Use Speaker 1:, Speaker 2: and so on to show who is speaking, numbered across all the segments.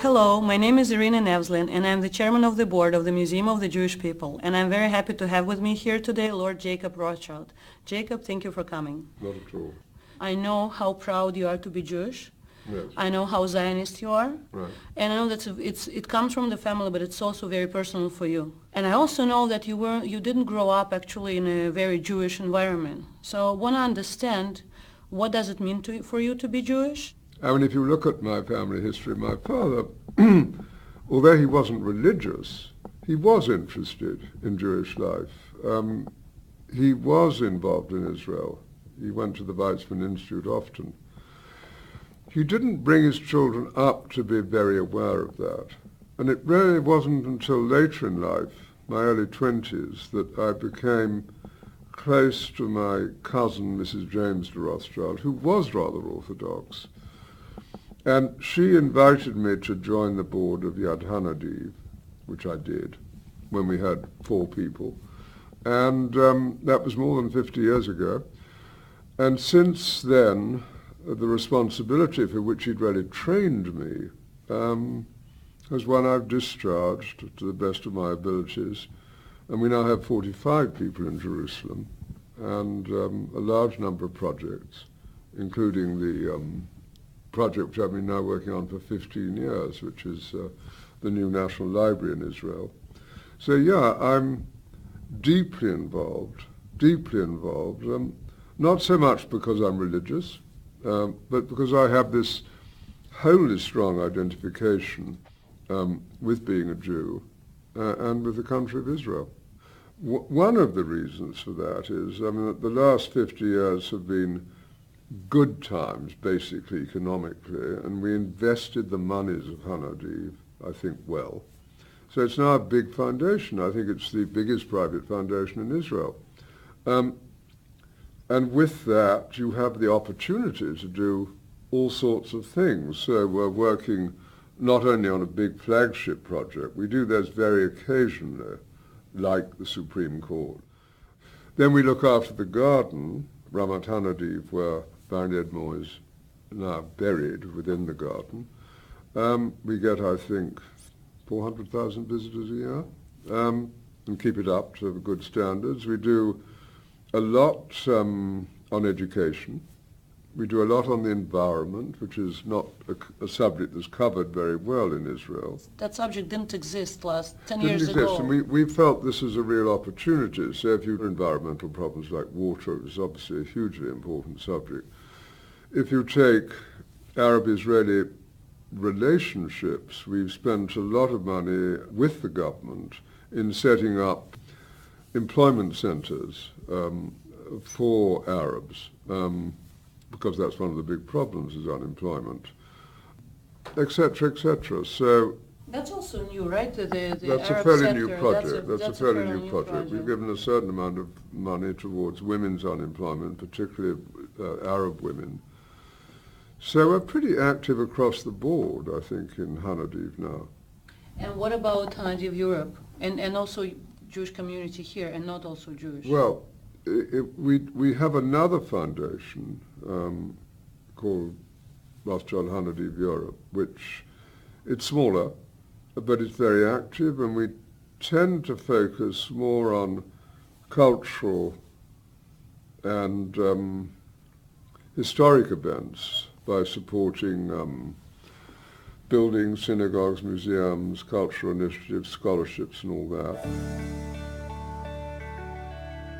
Speaker 1: Hello, my name is Irina Nevzlin, and I'm the chairman of the board of the Museum of the Jewish People, and I'm very happy to have with me here today Lord Jacob Rothschild. Jacob, thank you for coming.
Speaker 2: Not at all.
Speaker 1: I know how proud you are to be Jewish.
Speaker 2: Yes.
Speaker 1: I know how Zionist you are.
Speaker 2: Right.
Speaker 1: And I know that it comes from the family, but it's also very personal for you. And I also know that you didn't grow up actually in a very Jewish environment. So I want to understand, what does it mean for you to be Jewish?
Speaker 2: I mean, if you look at my family history, my father, although he wasn't religious, he was interested in Jewish life. He was involved in Israel. He went to the Weizmann Institute often. He didn't bring his children up to be very aware of that. And it really wasn't until later in life, my early 20s, that I became close to my cousin, Mrs. James de Rothschild, who was rather Orthodox. And she invited me to join the board of Yad Hanadiv, which I did, when we had 4 people. And that was more than 50 years ago. And since then, the responsibility for which he'd really trained me is one I've discharged to the best of my abilities. And we now have 45 people in Jerusalem and a large number of projects, including the project which I've been now working on for 15 years, which is the new National Library in Israel. So yeah, I'm deeply involved, not so much because I'm religious, but because I have this wholly strong identification with being a Jew and with the country of Israel. One of the reasons for that is, I mean, the last 50 years have been good times, basically, economically, and we invested the monies of Hanadiv, I think, well. So it's now a big foundation. I think it's the biggest private foundation in Israel. And with that, you have the opportunity to do all sorts of things. So we're working not only on a big flagship project, we do those very occasionally, like the Supreme Court. Then we look after the garden, Ramat Hanadiv, where Baron Edmore is now buried within the garden. We get, I think, 400,000 visitors a year, and keep it up to good standards. We do a lot on education. We do a lot on the environment, which is not a subject that's covered very well in Israel.
Speaker 1: That subject didn't exist 10
Speaker 2: years
Speaker 1: ago.
Speaker 2: And we felt this is a real opportunity. So if you have environmental problems like water, is obviously a hugely important subject. If you take Arab-Israeli relationships, we've spent a lot of money with the government in setting up employment centers for Arabs, because that's one of the big problems is unemployment, etc., etc. So
Speaker 1: that's also new, right?
Speaker 2: That's a fairly new project. That's a fairly new project. We've given a certain amount of money towards women's unemployment, particularly Arab women. So we're pretty active across the board, I think, in Hanadiv now.
Speaker 1: And what about Hanadiv Europe, and also Jewish community here, and not also Jewish?
Speaker 2: Well, we have another foundation called Rothschild Hanadiv Europe, which it's smaller, but it's very active, and we tend to focus more on cultural and historic events by supporting buildings, synagogues, museums, cultural initiatives, scholarships, and all that.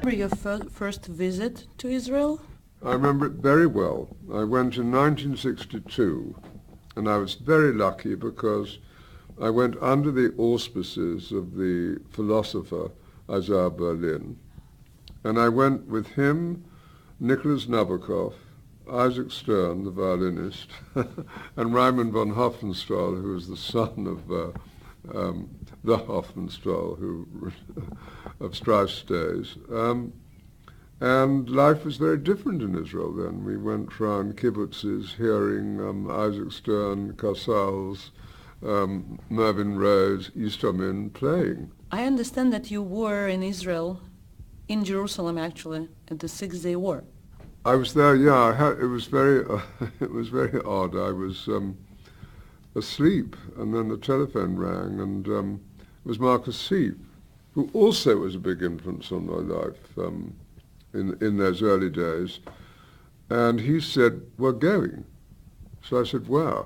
Speaker 1: Remember your first visit to Israel?
Speaker 2: I remember it very well. I went in 1962, and I was very lucky because I went under the auspices of the philosopher Isaiah Berlin, and I went with him, Nicholas Nabokov, Isaac Stern, the violinist, and Raimund von Hofmannsthal, who was the son of the Hofmannsthal of Strauss days. And life was very different in Israel then. We went around kibbutzes hearing Isaac Stern, Casals, Mervyn Rose, Istomin playing.
Speaker 1: I understand that you were in Israel, in Jerusalem actually, at the Six-Day War.
Speaker 2: I was there, yeah. It was very odd. I was asleep, and then the telephone rang, and it was Marcus Siep, who also was a big influence on my life in those early days. And he said, "We're going." So I said, "Where?"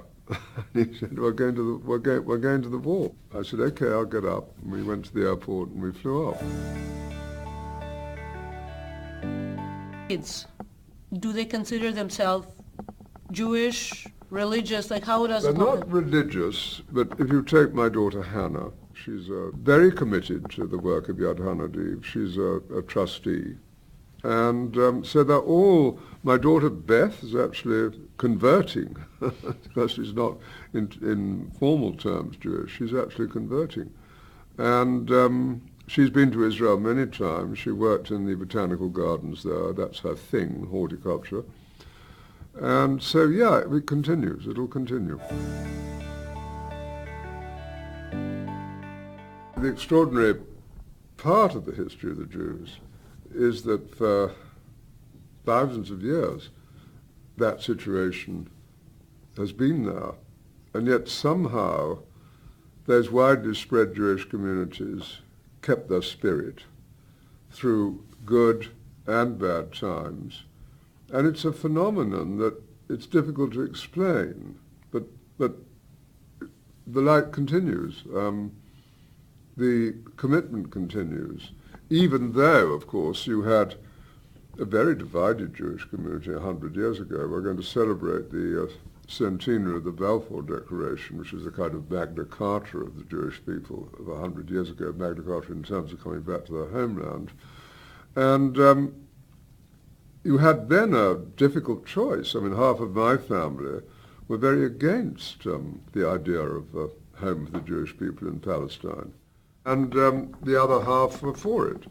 Speaker 2: And he said, we're going to the war. I said, "Okay, I'll get up." And we went to the airport and we flew off.
Speaker 1: Kids, do they consider themselves Jewish, religious? Like, how does
Speaker 2: They're
Speaker 1: it
Speaker 2: not
Speaker 1: look?
Speaker 2: religious, but if you take my daughter Hannah, she's very committed to the work of Yad Hanadiv. She's a trustee. And so they're all, my daughter Beth is actually converting, because she's not in formal terms Jewish, she's actually converting. And she's been to Israel many times. She worked in the botanical gardens there. That's her thing, horticulture. And so, yeah, it continues. It'll continue. The extraordinary part of the history of the Jews is that for thousands of years that situation has been there, and yet somehow those widely spread Jewish communities kept their spirit through good and bad times. And it's a phenomenon that it's difficult to explain, but the light continues. The commitment continues, even though, of course, you had a very divided Jewish community 100 years ago. We're going to celebrate the centenary of the Balfour Declaration, which is a kind of Magna Carta of the Jewish people of 100 years ago, Magna Carta in terms of coming back to their homeland. And you had then a difficult choice. I mean, half of my family were very against the idea of a home for the Jewish people in Palestine. And the other half were for it.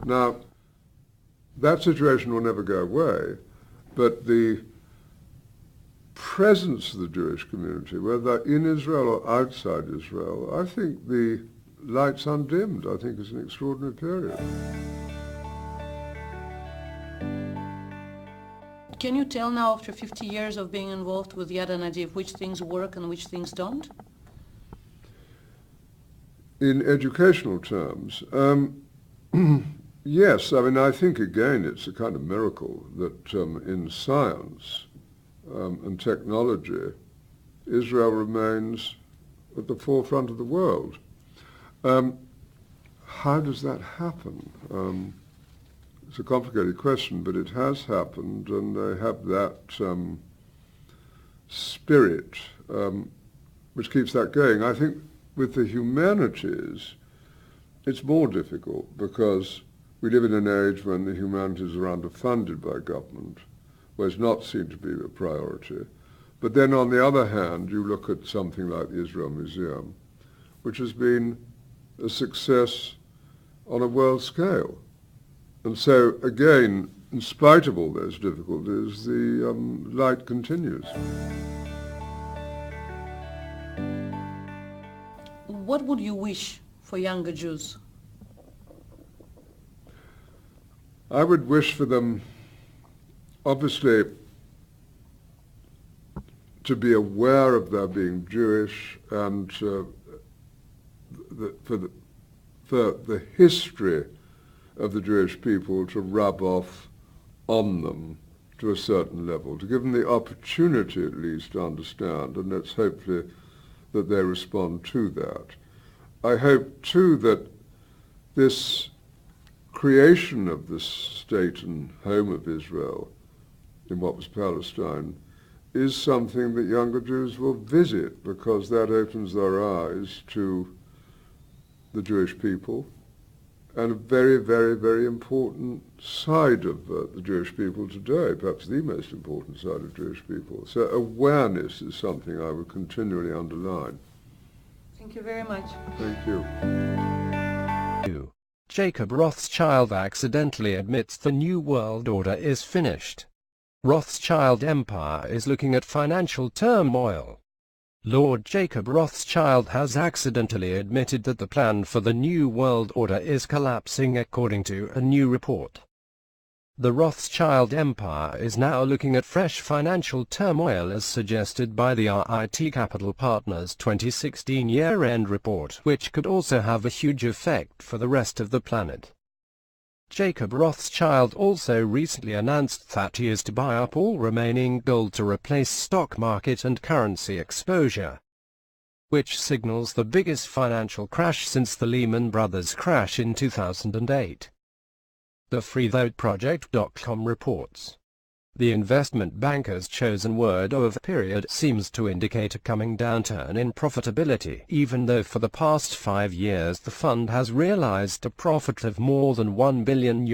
Speaker 2: Now, that situation will never go away, but the presence of the Jewish community, whether in Israel or outside Israel, I think the light's undimmed. I think it's an extraordinary period.
Speaker 1: Can you tell now, after 50 years of being involved with Yad Hanadiv, which things work and which things don't?
Speaker 2: In educational terms, yes. I mean, I think, again, it's a kind of miracle that in science and technology, Israel remains at the forefront of the world. How does that happen? It's a complicated question, but it has happened, and they have that spirit which keeps that going. I think with the humanities, it's more difficult because we live in an age when the humanities are underfunded by government, where it's not seen to be a priority. But then on the other hand, you look at something like the Israel Museum, which has been a success on a world scale. And so, again, in spite of all those difficulties, the light continues.
Speaker 1: What would you wish for younger Jews?
Speaker 2: I would wish for them, obviously, to be aware of their being Jewish, and for the history of the Jewish people to rub off on them to a certain level, to give them the opportunity at least to understand, and let's hopefully that they respond to that. I hope too that this creation of this state and home of Israel in what was Palestine is something that younger Jews will visit, because that opens their eyes to the Jewish people and a very, very, very important side of the Jewish people today, perhaps the most important side of Jewish people. So awareness is something I would continually underline.
Speaker 1: Thank you very much.
Speaker 2: Thank you.
Speaker 3: Jacob Rothschild accidentally admits the New World Order is finished. Rothschild Empire is looking at financial turmoil. Lord Jacob Rothschild has accidentally admitted that the plan for the New World Order is collapsing according to a new report. The Rothschild empire is now looking at fresh financial turmoil as suggested by the RIT Capital Partners 2016 year-end report, which could also have a huge effect for the rest of the planet. Jacob Rothschild also recently announced that he is to buy up all remaining gold to replace stock market and currency exposure, which signals the biggest financial crash since the Lehman Brothers crash in 2008. The FreeThoughtProject.com reports. The investment banker's chosen word of period seems to indicate a coming downturn in profitability, even though for the past 5 years the fund has realized a profit of more than €1 billion.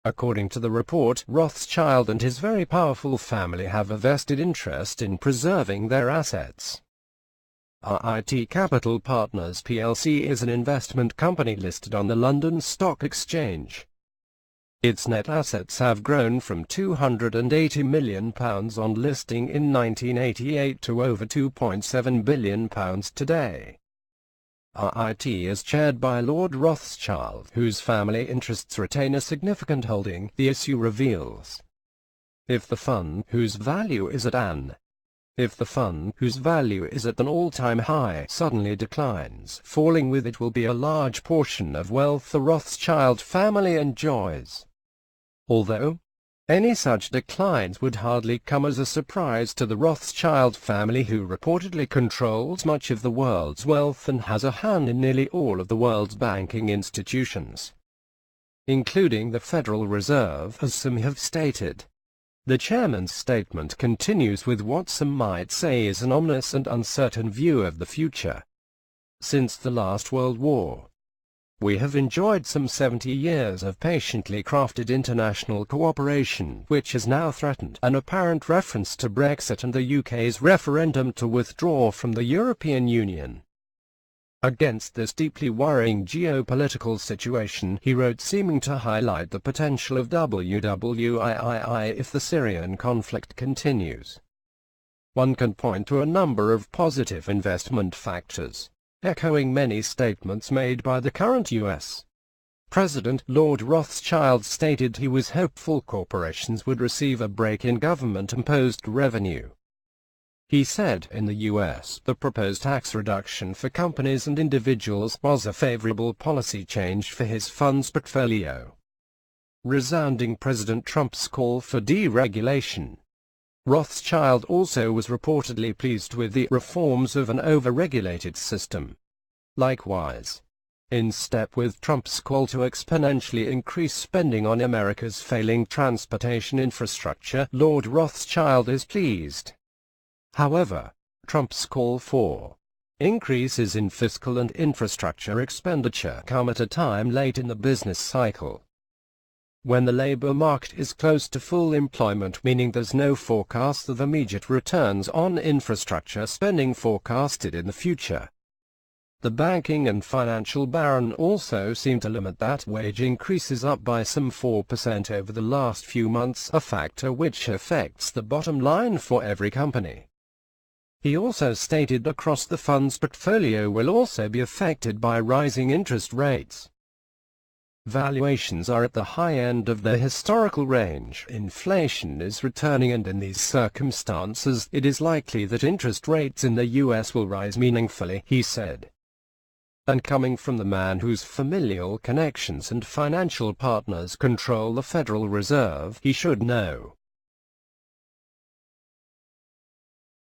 Speaker 3: According to the report, Rothschild and his very powerful family have a vested interest in preserving their assets. RIT Capital Partners plc is an investment company listed on the London Stock Exchange. Its net assets have grown from £280 million on listing in 1988 to over £2.7 billion today. RIT is chaired by Lord Rothschild, whose family interests retain a significant holding, the issue reveals. If the fund, whose value is at an all-time high, suddenly declines, falling with it will be a large portion of wealth the Rothschild family enjoys. Although any such declines would hardly come as a surprise to the Rothschild family, who reportedly controls much of the world's wealth and has a hand in nearly all of the world's banking institutions, including the Federal Reserve, as some have stated. The chairman's statement continues with what some might say is an ominous and uncertain view of the future. Since the last World War, we have enjoyed some 70 years of patiently crafted international cooperation, which is now threatened. An apparent reference to Brexit and the UK's referendum to withdraw from the European Union. Against this deeply worrying geopolitical situation, he wrote, seeming to highlight the potential of WWII if the Syrian conflict continues. One can point to a number of positive investment factors, echoing many statements made by the current U.S. President. Lord Rothschild stated he was hopeful corporations would receive a break in government-imposed revenue. He said in the U.S. the proposed tax reduction for companies and individuals was a favorable policy change for his fund's portfolio, resounding President Trump's call for deregulation. Rothschild also was reportedly pleased with the reforms of an over-regulated system. Likewise, in step with Trump's call to exponentially increase spending on America's failing transportation infrastructure, Lord Rothschild is pleased. However, Trump's call for increases in fiscal and infrastructure expenditure come at a time late in the business cycle, when the labor market is close to full employment, meaning there's no forecast of immediate returns on infrastructure spending forecasted in the future. The banking and financial baron also seemed to limit that wage increases up by some 4% over the last few months, a factor which affects the bottom line for every company. He also stated across the fund's portfolio will also be affected by rising interest rates. Valuations are at the high end of their historical range. Inflation is returning, and in these circumstances, it is likely that interest rates in the U.S. will rise meaningfully, he said. And coming from the man whose familial connections and financial partners control the Federal Reserve, he should know.